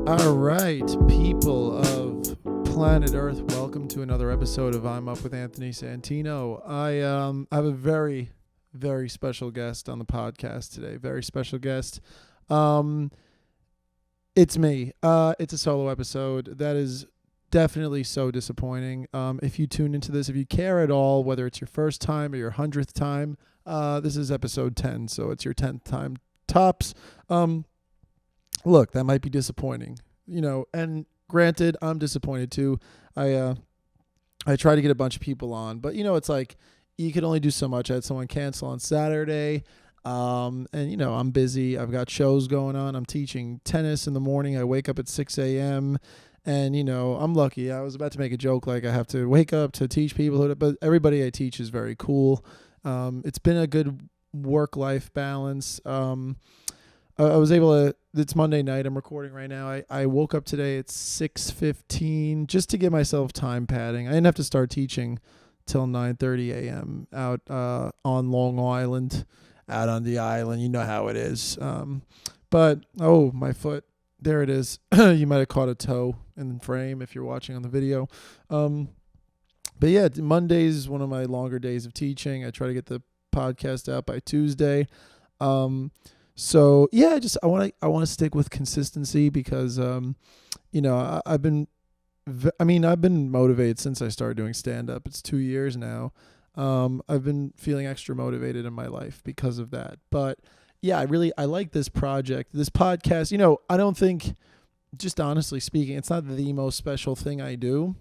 All right, people of planet Earth, welcome to another episode of I'm Up with Anthony Santino. I have a very, very special guest on the podcast today. Very special guest. It's me. It's a solo episode. That is definitely so disappointing. If you tune into this, if you care at all, whether it's your first time or your 100th time, this is episode 10, so it's your 10th time tops. Look, that might be disappointing, and granted, I'm disappointed too. I try to get a bunch of people on, but it's like you can only do so much. I had someone cancel on Saturday, and I'm busy. I've got shows going on. I'm teaching tennis in the morning. I wake up at 6 a.m., and I'm lucky. I was about to make a joke like I have to wake up to teach people, but everybody I teach is very cool. It's been a good work-life balance. I was able to, it's Monday night, I'm recording right now. I woke up today at 6:15 just to give myself time padding. I didn't have to start teaching till 9:30 a.m. out on Long Island, out on the island. You know how it is. But, my foot, there it is. You might have caught a toe in the frame if you're watching on the video. But yeah, Monday is one of my longer days of teaching. I try to get the podcast out by Tuesday. So yeah, I want to stick with consistency because, I've been motivated since I started doing stand up. It's 2 years now. I've been feeling extra motivated in my life because of that. But yeah, I like this project, this podcast. I don't think, just honestly speaking, it's not the most special thing I do,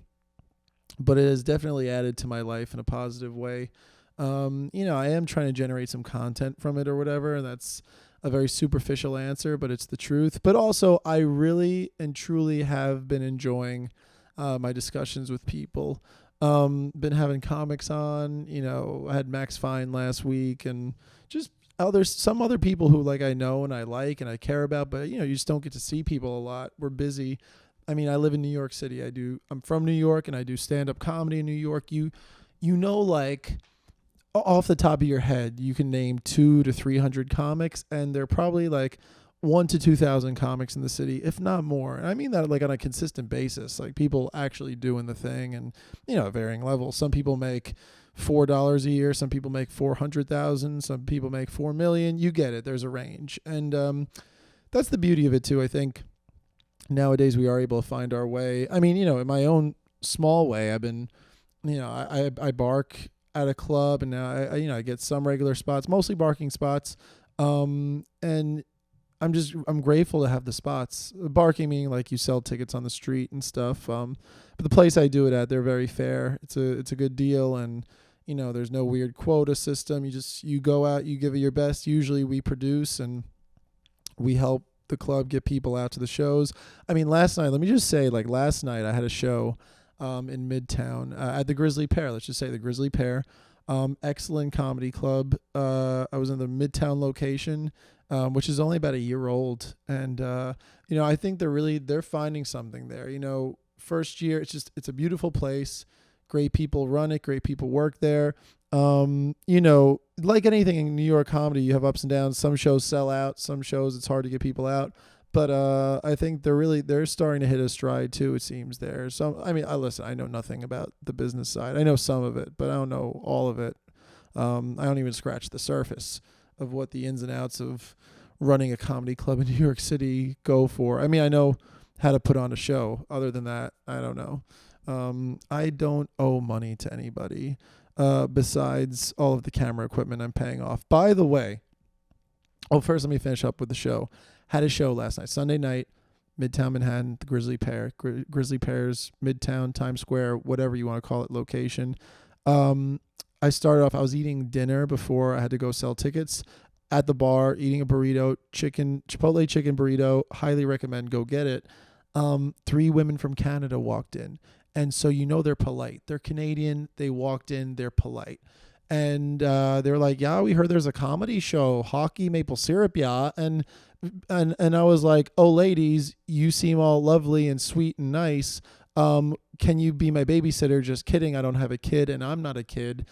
but it has definitely added to my life in a positive way. I am trying to generate some content from it or whatever, and that's a very superficial answer, but it's the truth. But also, I really and truly have been enjoying my discussions with people. Been having comics on, I had Max Fine last week, and just some other people who I know and I like and I care about, but you just don't get to see people a lot. We're busy. I I live in New York City. I'm from New York and I do stand-up comedy in New York. Off the top of your head, you can name 200 to 300 comics, and there are probably 1,000 to 2,000 comics in the city, if not more. And I mean that on a consistent basis, people actually doing the thing, and varying levels. Some people make $4 a year, some people make 400,000, some people make 4 million. You get it. There's a range, and that's the beauty of it too. I think nowadays we are able to find our way. In my own small way, I've been, I bark at a club, and now I get some regular spots, mostly barking spots. And I'm grateful to have the spots. Barking meaning you sell tickets on the street and stuff. But the place I do it at, they're very fair. It's a good deal, and there's no weird quota system. You go out, you give it your best. Usually we produce and we help the club get people out to the shows. Last night, let me just say, last night I had a show in Midtown at the Grizzly Pear. Let's just say the Grizzly Pear. Excellent comedy club. I was in the Midtown location, which is only about a year old. And, I think they're finding something there. First year, it's a beautiful place. Great people run it. Great people work there. Like anything in New York comedy, you have ups and downs. Some shows sell out. Some shows it's hard to get people out. But I think they're starting to hit a stride too, it seems there. So, listen, I know nothing about the business side. I know some of it, but I don't know all of it. I don't even scratch the surface of what the ins and outs of running a comedy club in New York City go for. I know how to put on a show. Other than that, I don't know. I don't owe money to anybody besides all of the camera equipment I'm paying off. By the way, first let me finish up with the show. Had a show last night, Sunday night, Midtown Manhattan, the Grizzly Pear, Grizzly Pear's Midtown, Times Square, whatever you want to call it, location. I started off, I was eating dinner before I had to go sell tickets at the bar, eating a burrito, Chipotle chicken burrito. Highly recommend, go get it. 3 women from Canada walked in. And so they're polite. They're Canadian. They walked in. They're polite. And they were like, yeah, we heard there's a comedy show, Hockey Maple Syrup, yeah. And I was like, oh, ladies, you seem all lovely and sweet and nice. Can you be my babysitter? Just kidding. I don't have a kid and I'm not a kid.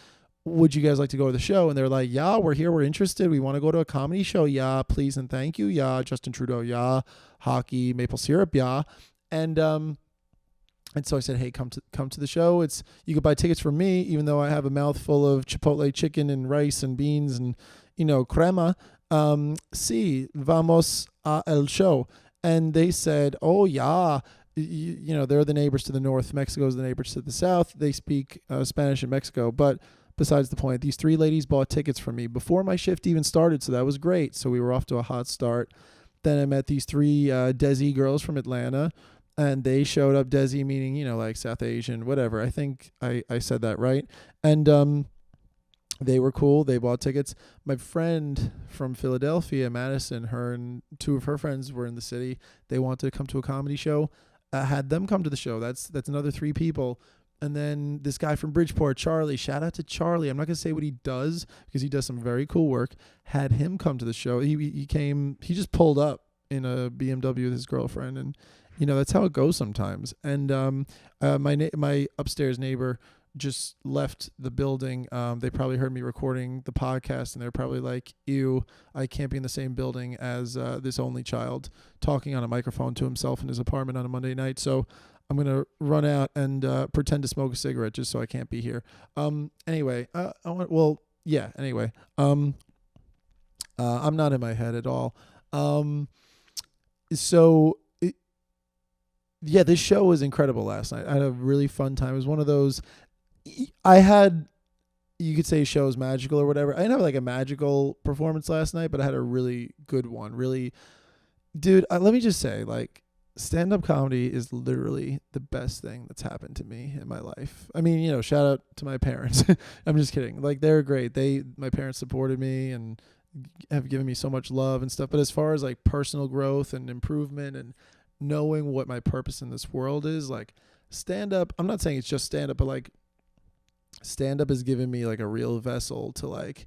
would you guys like to go to the show? And they're like, yeah, we're here. We're interested. We want to go to a comedy show. Yeah, please and thank you. Yeah, Justin Trudeau. Yeah, hockey, maple syrup. Yeah. And so I said, hey, come to the show. You could buy tickets for me, even though I have a mouthful of Chipotle chicken and rice and beans and, crema. Sí, vamos a el show. And they said, oh, yeah. They're the neighbors to the north. Mexico's the neighbors to the south. They speak Spanish in Mexico. But besides the point, these 3 ladies bought tickets for me before my shift even started. So that was great. So we were off to a hot start. Then I met these 3 Desi girls from Atlanta. And they showed up, Desi meaning, like South Asian, whatever. I think I said that right. And they were cool. They bought tickets. My friend from Philadelphia, Madison, her and 2 of her friends were in the city. They wanted to come to a comedy show. I had them come to the show. That's another 3 people. And then this guy from Bridgeport, Charlie, shout out to Charlie. I'm not going to say what he does because he does some very cool work. Had him come to the show. He just pulled up in a BMW with his girlfriend, and that's how it goes sometimes. And my upstairs neighbor just left the building. They probably heard me recording the podcast, and they're probably like, ew, I can't be in the same building as this only child talking on a microphone to himself in his apartment on a Monday night. So I'm going to run out and pretend to smoke a cigarette just so I can't be here. Anyway, I'm not in my head at all. This show was incredible last night. I had a really fun time. It was one of those, you could say show is magical or whatever. I didn't have like a magical performance last night, but I had a really good one. Really, dude, let me just say, like, stand-up comedy is literally the best thing that's happened to me in my life. I mean, shout out to my parents. I'm just kidding. Like, they're great. My parents supported me and have given me so much love and stuff. But as far as like personal growth and improvement and knowing what my purpose in this world is, like, stand-up, I'm not saying it's just stand-up, but like stand-up has given me like a real vessel to like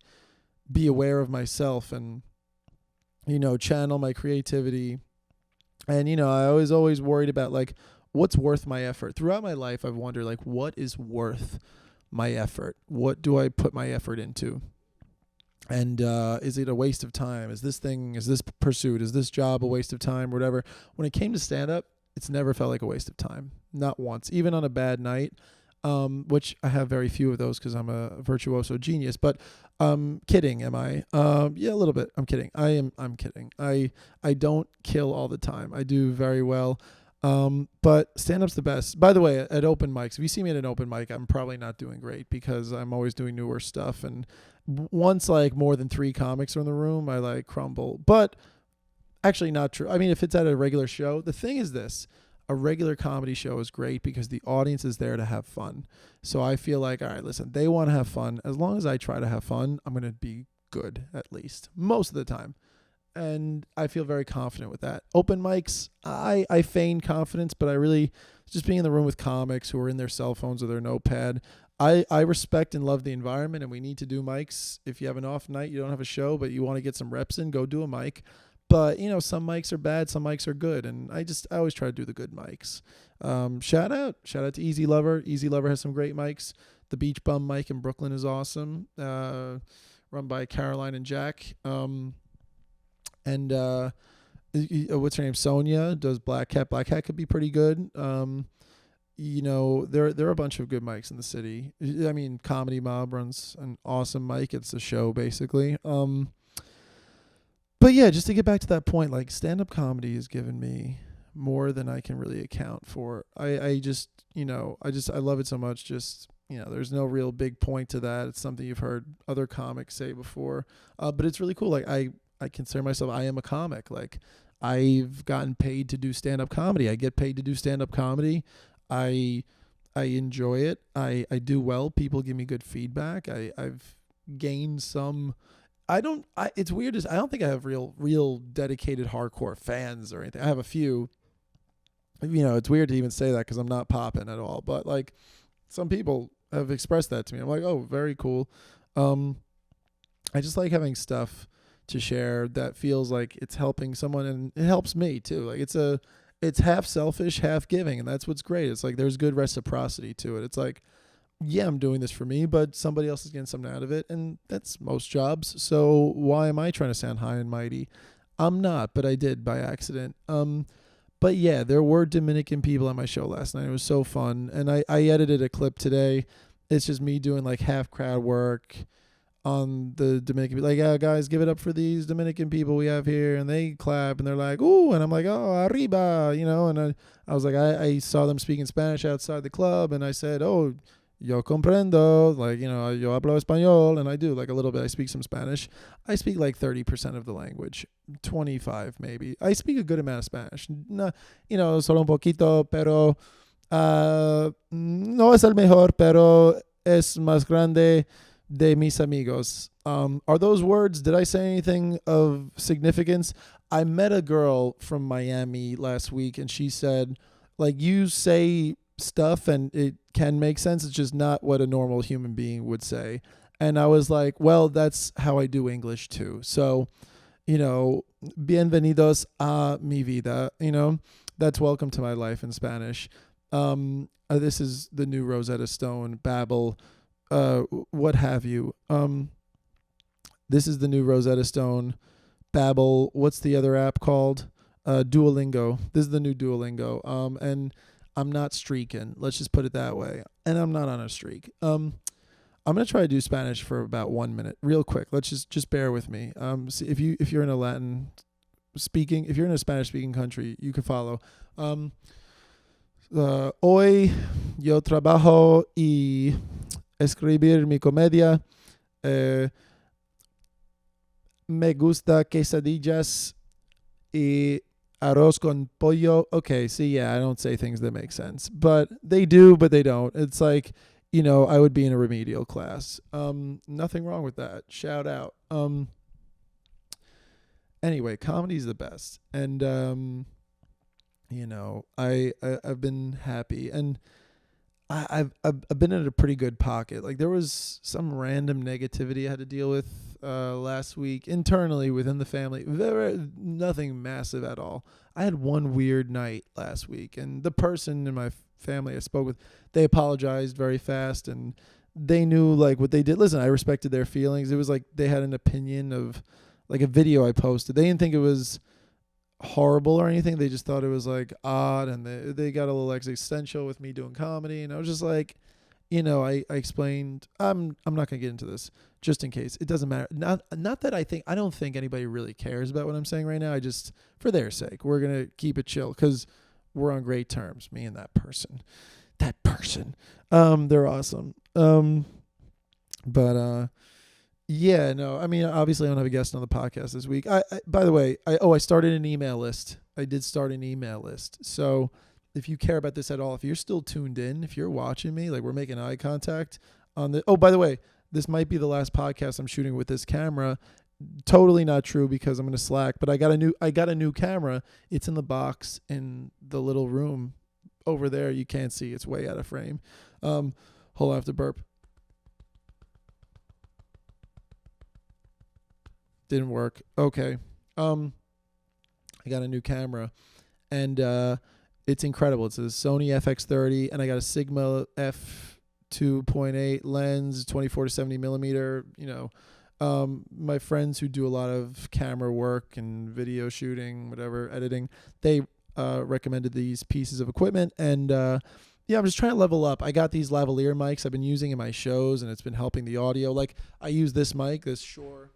be aware of myself and, channel my creativity. And, I was always worried about like, what's worth my effort? Throughout my life, I've wondered like, what is worth my effort? What do I put my effort into? And is it a waste of time? Is this pursuit? Is this job a waste of time or whatever? When it came to stand-up, it's never felt like a waste of time. Not once. Even on a bad night, which I have very few of those because I'm a virtuoso genius. But kidding, am I? Yeah, a little bit. I'm kidding. I'm kidding. I don't kill all the time. I do very well. But stand-up's the best. By the way, at open mics, if you see me at an open mic, I'm probably not doing great because I'm always doing newer stuff. And once like more than 3 comics are in the room, I like crumble. But actually not true. I mean, if it's at a regular show, the thing is this, a regular comedy show is great because the audience is there to have fun. So I feel like, all right, listen, they want to have fun. As long as I try to have fun, I'm going to be good at least most of the time. And I feel very confident with that. Open mics, I feign confidence, but I really just being in the room with comics who are in their cell phones or their notepad. I respect and love the environment, and we need to do mics. If you have an off night, you don't have a show, but you want to get some reps in, go do a mic. But, some mics are bad, some mics are good, and I always try to do the good mics. Shout out to Easy Lover. Easy Lover has some great mics. The Beach Bum mic in Brooklyn is awesome, run by Caroline and Jack. And what's her name? Sonia does Black Cat. Black Cat could be pretty good. There are a bunch of good mics in the city. I mean, Comedy Mob runs an awesome mic. It's a show basically. But yeah, just to get back to that point, like stand-up comedy has given me more than I can really account for. I love it so much. Just, there's no real big point to that. It's something you've heard other comics say before. But it's really cool. Like I consider myself, I am a comic. Like I've gotten paid to do stand-up comedy. I get paid to do stand-up comedy. I enjoy it. I do well. People give me good feedback. I've gained some. It's weird. I don't think I have real dedicated hardcore fans or anything. I have a few. It's weird to even say that because I'm not popping at all. But like, some people have expressed that to me. I'm like, oh, very cool. I just like having stuff to share that feels like it's helping someone, and it helps me too. Like it's half selfish, half giving, and that's what's great. It's like there's good reciprocity to it. It's like yeah, I'm doing this for me, but somebody else is getting something out of it, and that's most jobs. So why am I trying to sound high and mighty? I'm not, but I did by accident. But yeah, there were Dominican people on my show last night. It was so fun, and I edited a clip today. It's just me doing like half crowd work on the Dominican, like, yeah, guys, give it up for these Dominican people we have here, and they clap, and they're like, ooh, and I'm like, oh, arriba, and I was like, I saw them speaking Spanish outside the club, and I said, oh, yo comprendo, like, yo hablo español, and I do, like, a little bit. I speak some Spanish. I speak like 30% of the language, 25 maybe. I speak a good amount of Spanish. No, solo un poquito, pero no es el mejor, pero es más grande de mis amigos. Are those words? Did I say anything of significance? I met a girl from Miami last week, and she said, like, you say stuff and it can make sense. It's just not what a normal human being would say. And I was like, well, that's how I do English too. So, bienvenidos a mi vida. That's welcome to my life in Spanish. This is the new Rosetta Stone, Babbel, what have you. This is the new Rosetta Stone, Babbel. What's the other app called? Duolingo. This is the new Duolingo. And I'm not streaking. Let's just put it that way. And I'm not on a streak. I'm gonna try to do Spanish for about 1 minute, real quick. Let's just bear with me. See, if you're in a if you're in a Spanish speaking country, you can follow. Hoy yo trabajo y escribir mi comedia. Me gusta quesadillas y arroz con pollo. Okay, see, yeah, I don't say things that make sense, but they do, but they don't. It's like, I would be in a remedial class. Nothing wrong with that. Shout out. Anyway, comedy's the best, and I've been happy, and I've been in a pretty good pocket. Like, there was some random negativity I had to deal with last week internally within the family. Nothing massive at all. I had one weird night last week, and the person in my family I spoke with, they apologized very fast, and they knew like what they did. Listen, I respected their feelings. It was like they had an opinion of like a video I posted. They didn't think it was horrible or anything. They just thought it was like odd, and they got a little existential with me doing comedy, and I was just like, I explained, I'm not gonna get into this just in case. It doesn't matter. Not that I don't think anybody really cares about what I'm saying right now. I just, for their sake, we're gonna keep it chill because we're on great terms, me and that person. They're awesome. But yeah, no, I mean, obviously I don't have a guest on the podcast this week. By the way, I started an email list. I did start an email list. So if you care about this at all, if you're still tuned in, if you're watching me, like we're making eye contact on the, by the way, this might be the last podcast I'm shooting with this camera. Totally not true because I'm going to slack, but I got a new camera. It's in the box in the little room over there. You can't see. It's way out of frame. Hold on, I have to burp. Didn't work. Okay. I got a new camera, and it's incredible. It's a Sony FX30, and I got a Sigma f2.8 lens, 24 to 70 millimeter. My friends who do a lot of camera work and video shooting, whatever, editing, they recommended these pieces of equipment, and yeah, I'm just trying to level up. I got these lavalier mics I've been using in my shows, and it's been helping the audio. Like, I use this mic, this Shure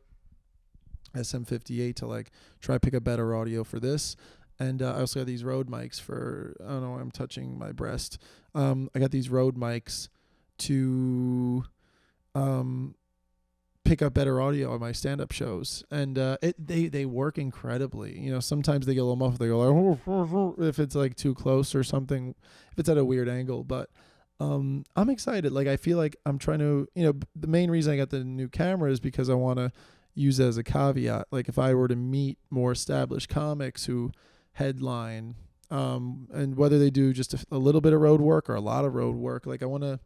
SM58, to like try to pick up better audio for this. And I also got these Rode mics for, I don't know, I'm touching my breast. I got these Rode mics to pick up better audio on my stand-up shows, and they work incredibly. Sometimes they get a little muffled. They go like if it's like too close or something, if it's at a weird angle. But I'm excited. Like, I feel like I'm trying to, the main reason I got the new camera is because I want to use it as a caveat. Like, if I were to meet more established comics who headline, and whether they do just a little bit of road work or a lot of road work, like, I want to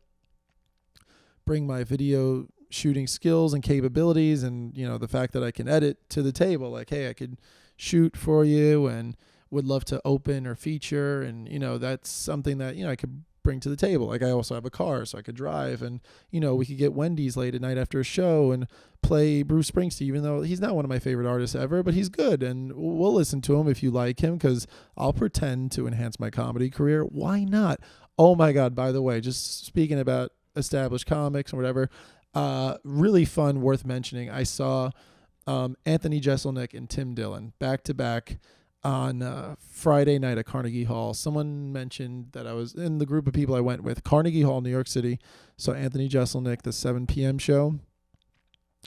bring my video shooting skills and capabilities and, the fact that I can edit to the table. Like, hey, I could shoot for you and would love to open or feature. And, that's something that, I could bring to the table. Like I also have a car, so I could drive, and we could get Wendy's late at night after a show and play Bruce Springsteen, even though he's not one of my favorite artists ever, but he's good, and we'll listen to him if you like him, because I'll pretend to enhance my comedy career. Why not? Oh my God, by the way, just speaking about established comics and whatever, really fun, worth mentioning. I saw Anthony Jeselnik and Tim Dillon back to back on Friday night at Carnegie Hall. Someone mentioned that I was in the group of people I went with. Carnegie Hall, New York City. So Anthony Jeselnik, the 7 p.m. show,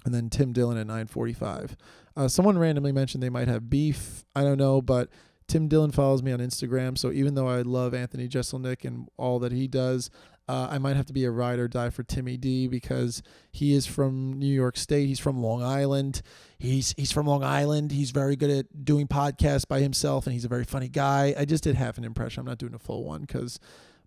and then Tim Dillon at 9:45. Someone randomly mentioned they might have beef. I don't know, but Tim Dillon follows me on Instagram, so even though I love Anthony Jeselnik and all that he does, I might have to be a ride or die for Timmy D, because he is from New York State. He's from Long Island. He's from Long Island. He's very good at doing podcasts by himself, and he's a very funny guy. I just did half an impression. I'm not doing a full one because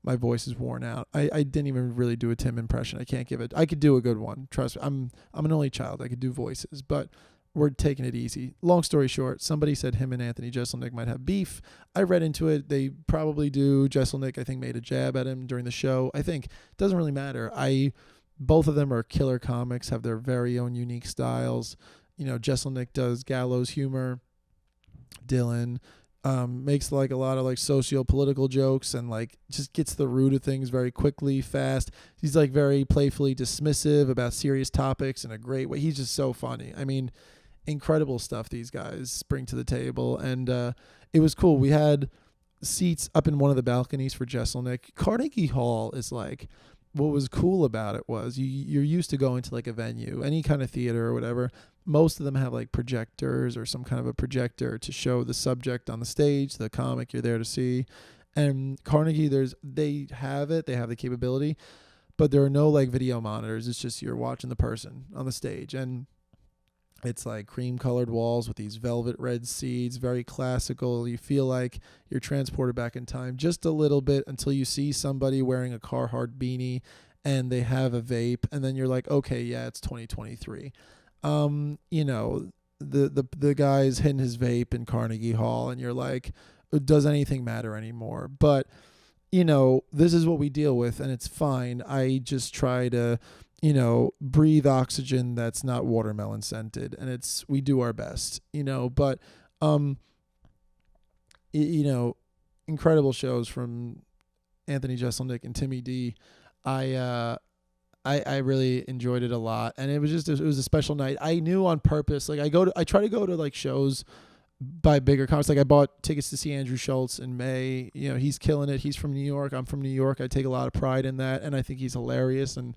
my voice is worn out. I didn't even really do a Tim impression. I can't give it. I could do a good one. Trust me. I'm an only child. I could do voices, but we're taking it easy. Long story short, somebody said him and Anthony Jeselnik might have beef. I read into it. They probably do. Jeselnik, I think, made a jab at him during the show. I think it doesn't really matter. Both of them are killer comics, have their very own unique styles. Jeselnik does gallows humor. Dillon makes like a lot of like socio-political jokes and like just gets the root of things very quickly, fast. He's like very playfully dismissive about serious topics in a great way. He's just so funny. I mean, incredible stuff these guys bring to the table, and it was cool. We had seats up in one of the balconies for Jeselnik. Carnegie Hall is like, what was cool about it was you're used to going to like a venue, any kind of theater or whatever. Most of them have like projectors or some kind of a projector to show the subject on the stage, the comic you're there to see. And Carnegie, they have the capability, but there are no like video monitors. It's just you're watching the person on the stage, and it's like cream-colored walls with these velvet red seats, very classical. You feel like you're transported back in time just a little bit until you see somebody wearing a Carhartt beanie and they have a vape, and then you're like, okay, yeah, it's 2023. The guy's hitting his vape in Carnegie Hall, and you're like, does anything matter anymore? But this is what we deal with, and it's fine. I just try to breathe oxygen that's not watermelon scented, and we do our best, but, incredible shows from Anthony Jeselnik and Timmy D. I really enjoyed it a lot, and it was a special night. I knew on purpose, like I try to go to like shows by bigger comics. Like I bought tickets to see Andrew Schulz in May. He's killing it. He's from New York. I'm from New York. I take a lot of pride in that, and I think he's hilarious. And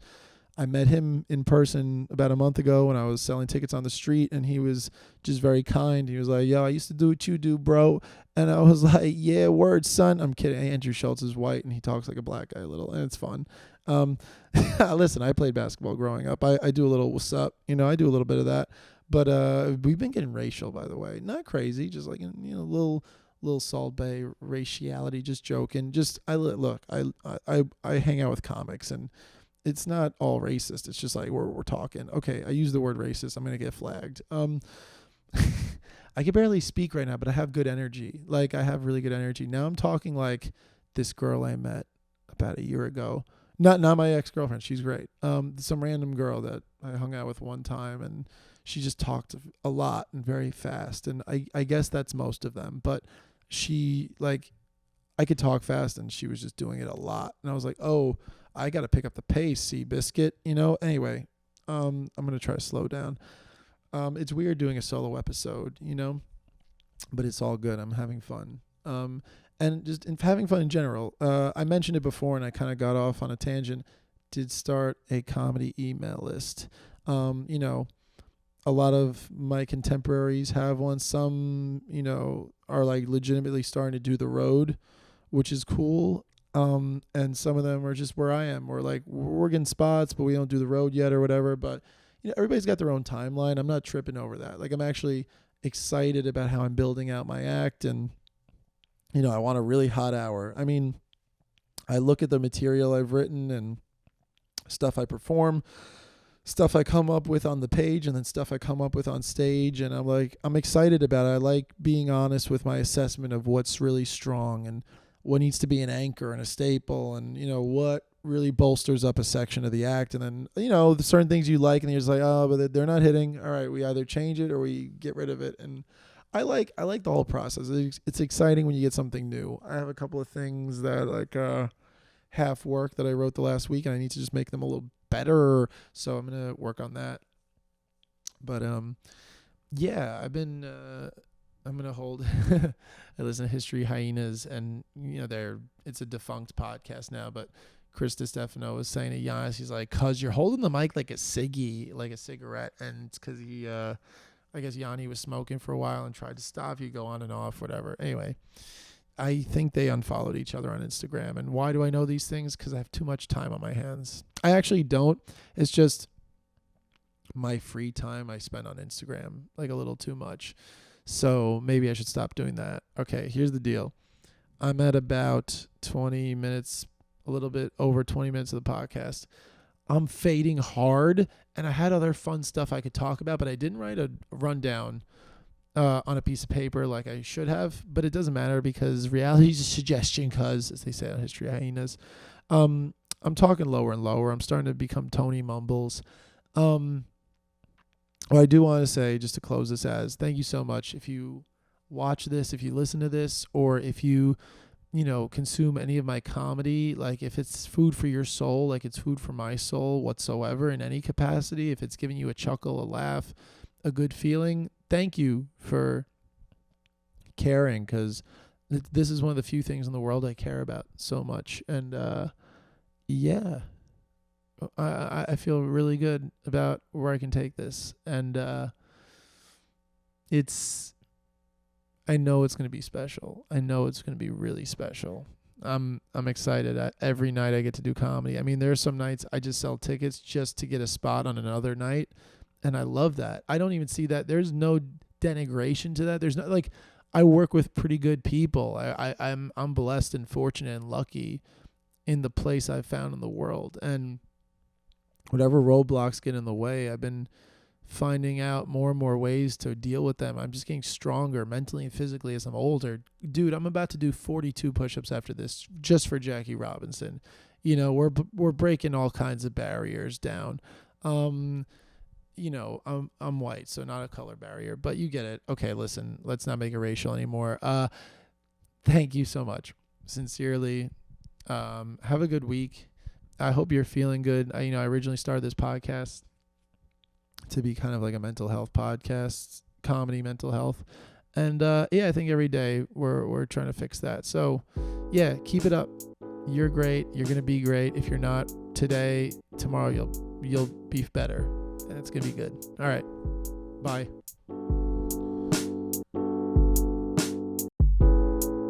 I met him in person about a month ago when I was selling tickets on the street, and he was just very kind. He was like, yo, I used to do what you do, bro. And I was like, yeah, word, son. I'm kidding. Andrew Schulz is white, and he talks like a black guy a little, and it's fun. Listen, I played basketball growing up. I do a little what's up. I do a little bit of that. But we've been getting racial, by the way. Not crazy, just like, little Salt Bay raciality, just joking. I hang out with comics, and it's not all racist. It's just like we're talking. Okay, I use the word racist. I'm going to get flagged. I can barely speak right now, but I have good energy. Like, I have really good energy. Now I'm talking like this girl I met about a year ago. Not my ex-girlfriend. She's great. Some random girl that I hung out with one time, and she just talked a lot and very fast. And I guess that's most of them. But she, like, I could talk fast, and she was just doing it a lot. And I was like, oh, I got to pick up the pace, Seabiscuit, Anyway, I'm going to try to slow down. It's weird doing a solo episode, but it's all good. I'm having fun. And just having fun in general. I mentioned it before, and I kind of got off on a tangent. Did start a comedy email list. A lot of my contemporaries have one. Some, are like legitimately starting to do the road, which is cool. And some of them are just where I am. We're getting spots, but we don't do the road yet or whatever. But, everybody's got their own timeline. I'm not tripping over that. Like, I'm actually excited about how I'm building out my act, and, I want a really hot hour. I mean, I look at the material I've written and stuff I perform, stuff I come up with on the page, and then stuff I come up with on stage. And I'm excited about it. I like being honest with my assessment of what's really strong and what needs to be an anchor and a staple, and what really bolsters up a section of the act. And then the certain things you like, and you're just like, oh, but they're not hitting. All right, we either change it or we get rid of it. And I like the whole process. It's exciting when you get something new. I have a couple of things that half work that I wrote the last week, and I need to just make them a little better. So I'm gonna work on that. But yeah, I'm gonna hold. I listen to History Hyenas, and it's a defunct podcast now. But Chris DiStefano was saying to Giannis, he's like, "Cause you're holding the mic like a ciggy, like a cigarette," and it's because he, I guess Yanni was smoking for a while and tried to stop you, go on and off, whatever. Anyway, I think they unfollowed each other on Instagram. And why do I know these things? Because I have too much time on my hands. I actually don't. It's just my free time I spend on Instagram, like a little too much. So maybe I should stop doing that. Okay, here's the deal. I'm at about 20 minutes, a little bit over 20 minutes of the podcast. I'm fading hard, and I had other fun stuff I could talk about, but I didn't write a rundown on a piece of paper like I should have, but it doesn't matter because reality is a suggestion, as they say on History Hyenas. I'm talking lower and lower. I'm starting to become Tony Mumbles. What I do want to say, just to close this thank you so much. If you watch this, if you listen to this, or if you, consume any of my comedy, like if it's food for your soul, like it's food for my soul whatsoever in any capacity, if it's giving you a chuckle, a laugh, a good feeling, thank you for caring, because this is one of the few things in the world I care about so much. And yeah. I feel really good about where I can take this, and I know it's going to be special. I know it's going to be really special. I'm excited. Every night I get to do comedy. I mean, there are some nights I just sell tickets just to get a spot on another night, and I love that. I don't even see that. There's no denigration to that. There's no I work with pretty good people. I'm blessed and fortunate and lucky in the place I've found in the world, and whatever roadblocks get in the way, I've been finding out more and more ways to deal with them. I'm just getting stronger mentally and physically as I'm older. Dude, I'm about to do 42 push-ups after this just for Jackie Robinson. We're breaking all kinds of barriers down. I'm white, so not a color barrier, but you get it. Okay, listen, let's not make it racial anymore. Thank you so much. Sincerely. Have a good week. I hope you're feeling good. I originally started this podcast to be kind of like a mental health podcast, comedy, mental health. And I think every day we're trying to fix that. So yeah, keep it up. You're great. You're going to be great. If you're not today, tomorrow you'll be better, and it's going to be good. All right. Bye.